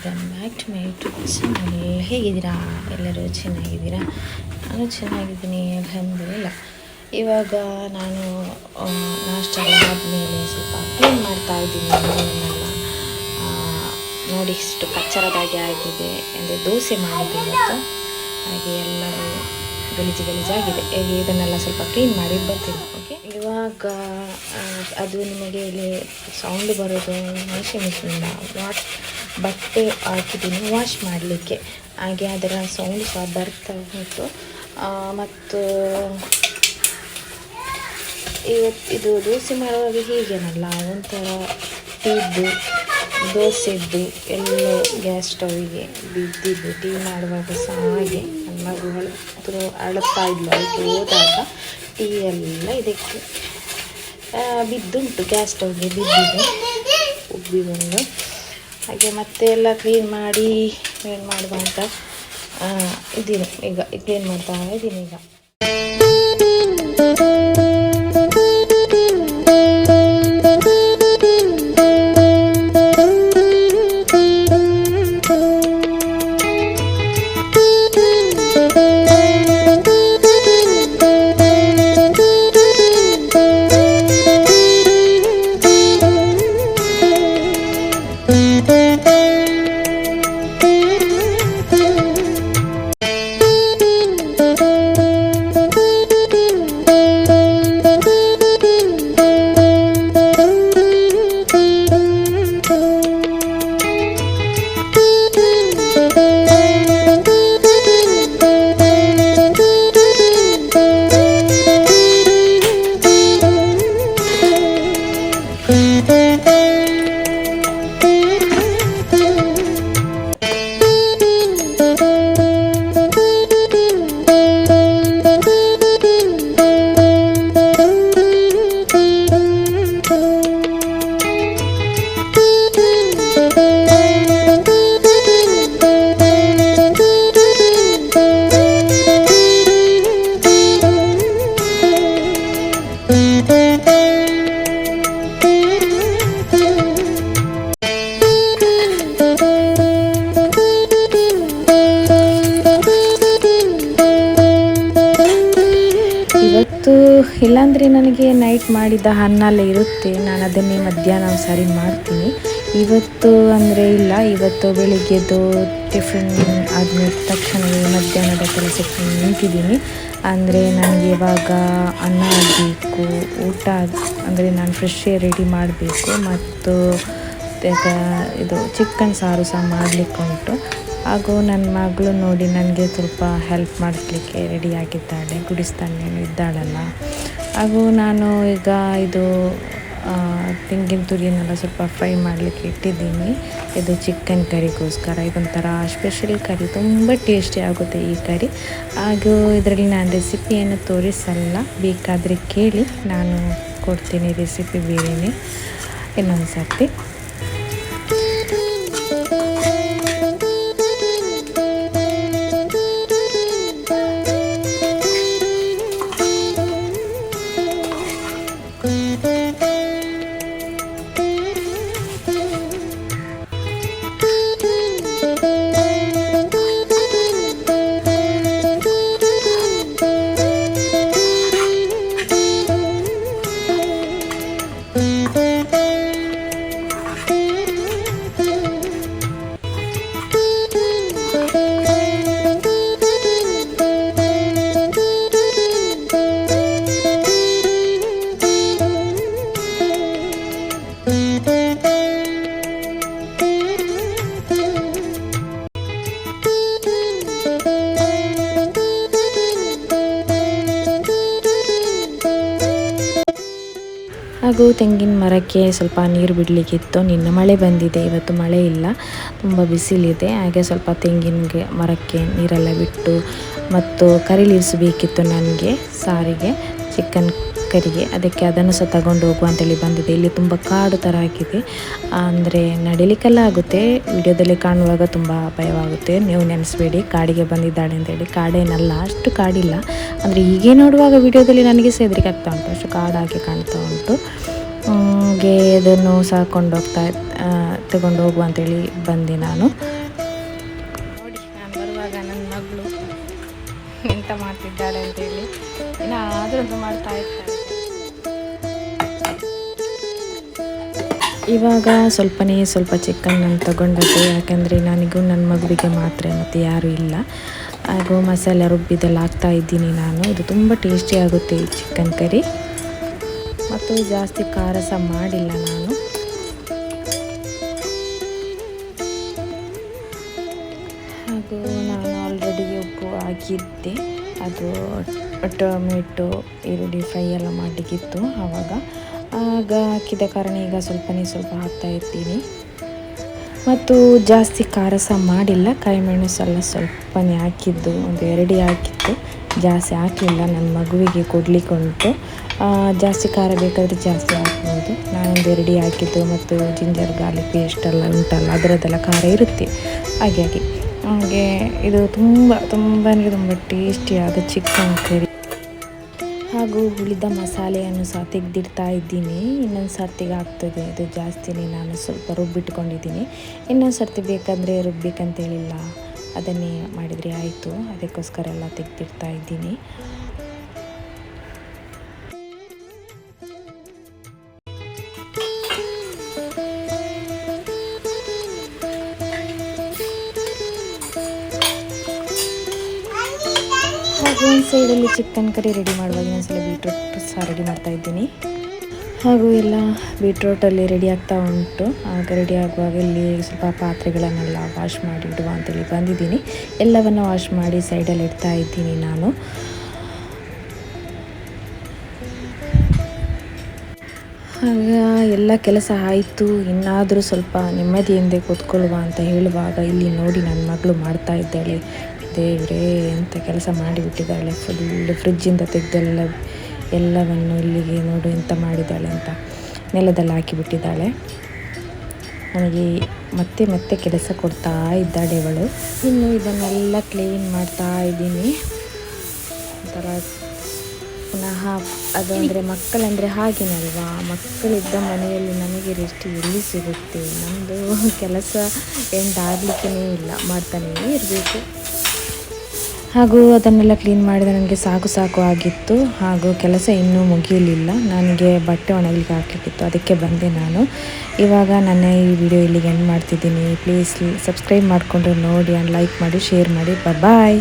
Welcome back to my YouTube channel. ಹೇಗಿದ್ದೀರಾ? ಎಲ್ಲರೂ ಚೆನ್ನಾಗಿದ್ದೀರಾ? ನಾನು ಚೆನ್ನಾಗಿದ್ದೀನಿ, ಅಲ್ಹಮ್ದುಲಿಲ್ಲಾ. ಇವಾಗ ನಾನು ನಾಷ್ಟ ಆದಮೇಲೆ ಸ್ವಲ್ಪ ಕ್ಲೀನ್ ಮಾಡ್ತಾ ಇದ್ದೀನಿ. ಮನೆಯನ್ನೆಲ್ಲ ನೋಡಿ ಇಷ್ಟು ಕಚ್ಚರದಾಗೆ ಆಗಿದೆ. ಅಂದರೆ ದೋಸೆ ಮಾಡಿದ್ದೆ ಇವತ್ತು, ಹಾಗೆ ಎಲ್ಲವೂ ಗಲೀಜಾಗಿದೆ. ಹೇಗೆ ಇದನ್ನೆಲ್ಲ ಸ್ವಲ್ಪ ಕ್ಲೀನ್ ಮಾಡಿ ಬರ್ತೀನಿ. ಓಕೆ, ಇವಾಗ ಅದು ನಿಮಗೆ ಇಲ್ಲಿ ಸೌಂಡ್ ಬರೋದು ವಾಷಿಂಗ್ ಮಿಷಿನಿಂದ ಬಟ್ಟೆ ಹಾಕಿದ್ದೀನಿ ವಾಶ್ ಮಾಡಲಿಕ್ಕೆ, ಹಾಗೆ ಅದರ ಸೌಂಡ್ ಸಹ ಬರ್ತಾ ಉಂಟು. ಮತ್ತು ಇದು ದೋಸೆ ಮಾಡುವಾಗ ಹೀಗೇನಲ್ಲ, ಒಂಥರ ದೋಸೆದ್ದು ಎಲ್ಲ ಗ್ಯಾಸ್ ಸ್ಟವ್ವಿಗೆ ಬಿದ್ದಿದ್ದು. ಟೀ ಮಾಡುವಾಗ ಸಹ ಹಾಗೆ ನನ್ನ ಮಗಳು ಅಳುತ್ತಾ ಇದ್ಲು, ಅದಕ್ಕೆ ಹೋದಾಗ ಟೀ ಎಲ್ಲ ಇದಕ್ಕೆ ಬಿದ್ದುಂಟು, ಗ್ಯಾಸ್ ಸ್ಟವ್ಗೆ ಬಿದ್ದಿದೆ, ಉಬ್ಬಿ ಬಂದು. ಹಾಗೆ ಮತ್ತೆ ಎಲ್ಲ ಕ್ಲೀನ್ ಮಾಡಿ ಏನು ಮಾಡುವ ಅಂತ ಇದ್ದೀನಿ. ಈಗ ಕ್ಲೀನ್ ಮಾಡ್ತಾ ಇದ್ದೀನಿ. ಈಗ ಇಲ್ಲಾಂದರೆ ನನಗೆ ನೈಟ್ ಮಾಡಿದ ಅನ್ನಲ್ಲೇ ಇರುತ್ತೆ, ನಾನು ಅದನ್ನೇ ಮಧ್ಯಾಹ್ನ ಸರಿ ಮಾಡ್ತೀನಿ. ಇವತ್ತು ಅಂದರೆ ಇಲ್ಲ, ಇವತ್ತು ಬೆಳಿಗ್ಗೆದ್ದು ಟಿಫಿನ್ ಆದಮೇಲೆ ತಕ್ಷಣವೇ ಮಧ್ಯಾಹ್ನದ ಕೆಲಸಕ್ಕೆ ನಿಂತಿದ್ದೀನಿ. ಅಂದರೆ ನನಗೆ ಇವಾಗ ಅನ್ನ ಆಗಬೇಕು, ಊಟ ಅಂದರೆ ನಾನು ಫ್ರೆಶ್ಶೇ ರೆಡಿ ಮಾಡಬೇಕು, ಮತ್ತು ಇದು ಚಿಕನ್ ಸಾರು ಸಹ ಮಾಡಲಿಕ್ಕೆ ಉಂಟು. ಹಾಗೂ ನನ್ನ ಮಗಳು ನೋಡಿ ನನಗೆ ಸ್ವಲ್ಪ ಹೆಲ್ಪ್ ಮಾಡಿಸ್ಲಿಕ್ಕೆ ರೆಡಿಯಾಗಿದ್ದಾಳೆ, ಗುಡಿಸ್ತಾನೆ ಇದ್ದಾಳಲ್ಲ. ಹಾಗೂ ನಾನು ಈಗ ಇದು ತೆಂಗಿನ ತುರಿಯನ್ನೆಲ್ಲ ಸ್ವಲ್ಪ ಫ್ರೈ ಮಾಡಲಿಕ್ಕೆ ಇಟ್ಟಿದ್ದೀನಿ. ಇದು ಚಿಕನ್ ಕರಿಗೋಸ್ಕರ, ಇದೊಂಥರ ಸ್ಪೆಷಲ್ ಕರಿ, ತುಂಬ ಟೇಸ್ಟಿ ಆಗುತ್ತೆ ಈ ಕರಿ. ಹಾಗೂ ಇದರಲ್ಲಿ ನಾನು ರೆಸಿಪಿಯನ್ನು ತೋರಿಸಲ್ಲ, ಬೇಕಾದರೆ ಕೇಳಿ, ನಾನು ಕೊಡ್ತೀನಿ ರೆಸಿಪಿ ಬೇರೆಯೇ ಇನ್ನೊಂದು ಸರ್ತಿ. ಹಾಗೂ ತೆಂಗಿನ ಮರಕ್ಕೆ ಸ್ವಲ್ಪ ನೀರು ಬಿಡಲಿಕ್ಕಿತ್ತು. ನಿನ್ನೆ ಮಳೆ ಬಂದಿದೆ, ಇವತ್ತು ಮಳೆ ಇಲ್ಲ, ತುಂಬ ಬಿಸಿಲಿದೆ. ಹಾಗೆ ಸ್ವಲ್ಪ ತೆಂಗಿನ ಮರಕ್ಕೆ ನೀರೆಲ್ಲ ಬಿಟ್ಟು, ಮತ್ತು ಕರಿಲಿರಿಸಬೇಕಿತ್ತು ನನಗೆ ಸಾರಿಗೆ, ಚಿಕನ್ ಕರಿಗೆ. ಅದಕ್ಕೆ ಅದನ್ನು ಸಹ ತಗೊಂಡು ಹೋಗುವ ಅಂತೇಳಿ ಬಂದಿದೆ. ಇಲ್ಲಿ ತುಂಬ ಕಾಡು ಥರ ಆಗಿದೆ, ಅಂದರೆ ನಡಿಲಿಕ್ಕೆಲ್ಲ ಆಗುತ್ತೆ, ವಿಡಿಯೋದಲ್ಲಿ ಕಾಣುವಾಗ ತುಂಬ ಭಯವಾಗುತ್ತೆ. ನೀವು ನೆನೆಸ್ಬೇಡಿ ಕಾಡಿಗೆ ಬಂದಿದ್ದಾಳೆ ಅಂತೇಳಿ, ಕಾಡೇನಲ್ಲ, ಅಷ್ಟು ಕಾಡಿಲ್ಲ. ಅಂದರೆ ಹೀಗೆ ನೋಡುವಾಗ ವಿಡಿಯೋದಲ್ಲಿ ನನಗೆ ಸಹ ಹೆದರಿಕೆ ಆಗ್ತಾ ಉಂಟು, ಅಷ್ಟು ಕಾಡಾಗಿ ಕಾಣ್ತಾ ಉಂಟು. ಹಾಗೆ ಇದನ್ನು ಸಹ ತಗೊಂಡು ಹೋಗುವ ಅಂತೇಳಿ ಬಂದೆ ನಾನು. ಇದ್ದಾಳೆ ಅಂತೇಳಿ ಏನಾದರೂ ಮಾಡ್ತಾ ಇರ್ತಾಳೆ. ಇವಾಗ ಸ್ವಲ್ಪ ಚಿಕನ್ ನಾನು ತಗೊಂಡದ್ದು, ಯಾಕಂದರೆ ನನಗೂ ನನ್ನ ಮಗುವಿಗೆ ಮಾತ್ರ, ಮತ್ತು ಯಾರೂ ಇಲ್ಲ. ಹಾಗೂ ಮಸಾಲೆ ರುಬ್ಬಿದೆಲ್ಲ ಹಾಕ್ತಾ ಇದ್ದೀನಿ ನಾನು. ಇದು ತುಂಬ ಟೇಸ್ಟಿ ಆಗುತ್ತೆ ಈ ಚಿಕನ್ ಕರಿ, ಮತ್ತು ಜಾಸ್ತಿ ಖಾರ ಸಹ ಮಾಡಿಲ್ಲ ನಾನು. ಹಾಗೂ ನಾನು ಆಲ್ರೆಡಿ ಉಪ್ಪು ಹಾಕಿದ್ದೆ, ಅದು ಟೊಮೆಟೊ ಈರುಳ್ಳಿ ಫ್ರೈ ಎಲ್ಲ ಮಾಡಲಿಕ್ಕಿತ್ತು ಆಗ ಹಾಕಿದ ಕಾರಣ ಈಗ ಸ್ವಲ್ಪ ಹಾಕ್ತಾ ಇರ್ತೀನಿ. ಮತ್ತು ಜಾಸ್ತಿ ಖಾರ ಸಹ ಮಾಡಿಲ್ಲ, ಕರಿಮೆಣಸೆಲ್ಲ ಸ್ವಲ್ಪನೇ ಹಾಕಿದ್ದು, ಒಂದು 2 ಹಾಕಿತ್ತು, ಜಾಸ್ತಿ ಹಾಕಲಿಲ್ಲ. ನನ್ನ ಮಗುವಿಗೆ ಕೊಡಲಿಕ್ಕೆ ಉಂಟು, ಜಾಸ್ತಿ ಖಾರ ಬೇಕಾದರೆ ಜಾಸ್ತಿ ಹಾಕ್ಬೋದು. ನಾನೊಂದು 2 ಹಾಕಿದ್ದು, ಮತ್ತು ಜಿಂಜರ್ ಗಾರ್ಲಿಕ್ ಪೇಸ್ಟ್ ಎಲ್ಲ ಉಂಟಲ್ಲ ಅದರದ್ದೆಲ್ಲ ಖಾರ ಇರುತ್ತೆ. ಹಾಗೆ ಇದು ತುಂಬ ಟೇಸ್ಟಿಯಾದ ಚಿಕನ್ ಕರಿ. ಹಾಗೂ ಉಳಿದ ಮಸಾಲೆಯನ್ನು ಸಹ ತೆಗೆದಿಡ್ತಾ ಇದ್ದೀನಿ. ಇನ್ನೊಂದು ಸರ್ತಿಗೆ ಆಗ್ತದೆ, ಇದು ಜಾಸ್ತಿನೇ ನಾನು ಸ್ವಲ್ಪ ರುಬ್ಬಿಟ್ಕೊಂಡಿದ್ದೀನಿ. ಇನ್ನೊಂದು ಸರ್ತಿ ಬೇಕಂದರೆ ರುಬ್ಬೇಕಂತೇಳಿಲ್ಲ, ಅದನ್ನೇ ಮಾಡಿದರೆ ಆಯಿತು. ಅದಕ್ಕೋಸ್ಕರ ಎಲ್ಲ ತೆಗೆದಿಡ್ತಾ ಇದ್ದೀನಿ. ಹಾಗೂ ಒಂದು ಸೈಡಲ್ಲಿ ಚಿಕನ್ ಕರಿ ರೆಡಿ ಮಾಡುವಾಗ ಇನ್ನೊಂದ್ಸಲ ಬೀಟ್ರೂಟ್ ಸಹ ರೆಡಿ ಮಾಡ್ತಾ ಇದ್ದೀನಿ. ಹಾಗೂ ಎಲ್ಲ ಬೀಟ್ರೂಟಲ್ಲಿ ರೆಡಿ ಆಗ್ತಾ ಉಂಟು. ಆಗ ರೆಡಿ ಆಗುವಾಗ ಇಲ್ಲಿ ಸ್ವಲ್ಪ ಪಾತ್ರೆಗಳನ್ನೆಲ್ಲ ವಾಶ್ ಮಾಡಿ ಇಡುವ ಅಂತೇಳಿ ಬಂದಿದ್ದೀನಿ. ಎಲ್ಲವನ್ನು ವಾಶ್ ಮಾಡಿ ಸೈಡಲ್ಲಿ ಇಡ್ತಾ ಇದ್ದೀನಿ ನಾನು. ಆಗ ಎಲ್ಲ ಕೆಲಸ ಆಯಿತು, ಇನ್ನಾದರೂ ಸ್ವಲ್ಪ ನೆಮ್ಮದಿಯಿಂದ ಕೂತ್ಕೊಳ್ಳುವ ಅಂತ ಹೇಳುವಾಗ ಇಲ್ಲಿ ನೋಡಿ ನನ್ನ ಮಗಳು ಮಾಡ್ತಾ ಇದ್ದಾಳೆ. ದೇವರೇ, ಎಂಥ ಕೆಲಸ ಮಾಡಿಬಿಟ್ಟಿದ್ದಾಳೆ. ಫುಲ್ ಫ್ರಿಜ್ಜಿಂದ ಎಲ್ಲವನ್ನು ಇಲ್ಲಿಗೆ ನೋಡು ಎಂತ ಮಾಡಿದ್ದಾಳೆ ಅಂತ ನೆಲದಲ್ಲಿ ಹಾಕಿಬಿಟ್ಟಿದ್ದಾಳೆ. ನನಗೆ ಮತ್ತೆ ಕೆಲಸ ಕೊಡ್ತಾ ಇದ್ದಾಳೆ ಅವಳು. ಇನ್ನು ಇದನ್ನೆಲ್ಲ ಕ್ಲೀನ್ ಮಾಡ್ತಾ ಇದ್ದೀನಿ. ಒಂಥರ ಪುನಃ ಅದು ಅಂದರೆ ಮಕ್ಕಳಂದರೆ ಹಾಗೇನೆ ಅಲ್ವಾ, ಮಕ್ಕಳಿದ್ದ ಮನೆಯಲ್ಲಿ ನಮಗೆ ರೆಸ್ಟ್ ಎಲ್ಲಿ ಸಿಗುತ್ತೆ. ನಮ್ಮದು ಕೆಲಸ ಎಂಡ್ ಆಗಲಿಕ್ಕೇ ಇಲ್ಲ, ಮಾಡ್ತಾನೇ ಇರಬೇಕು. ಹಾಗೂ ಅದನ್ನೆಲ್ಲ ಕ್ಲೀನ್ ಮಾಡಿದ ನನಗೆ ಸಾಕು ಆಗಿತ್ತು. ಹಾಗೂ ಕೆಲಸ ಇನ್ನೂ ಮುಗಿಯಲಿಲ್ಲ, ನನಗೆ ಬಟ್ಟೆ ಒಣಗಲಿಕ್ಕೆ ಹಾಕಲಿಕ್ಕಿತ್ತು, ಅದಕ್ಕೆ ಬಂದೆ ನಾನು. ಇವಾಗ ನನ್ನ ಈ ವಿಡಿಯೋ ಇಲ್ಲಿಗೆ ಎಂಡ್ ಮಾಡ್ತಿದ್ದೀನಿ. ಪ್ಲೀಸ್ ಸಬ್ಸ್ಕ್ರೈಬ್ ಮಾಡಿಕೊಂಡು ನೋಡಿ ಆ್ಯಂಡ್ ಲೈಕ್ ಮಾಡಿ, ಶೇರ್ ಮಾಡಿ. ಬಾಯ್.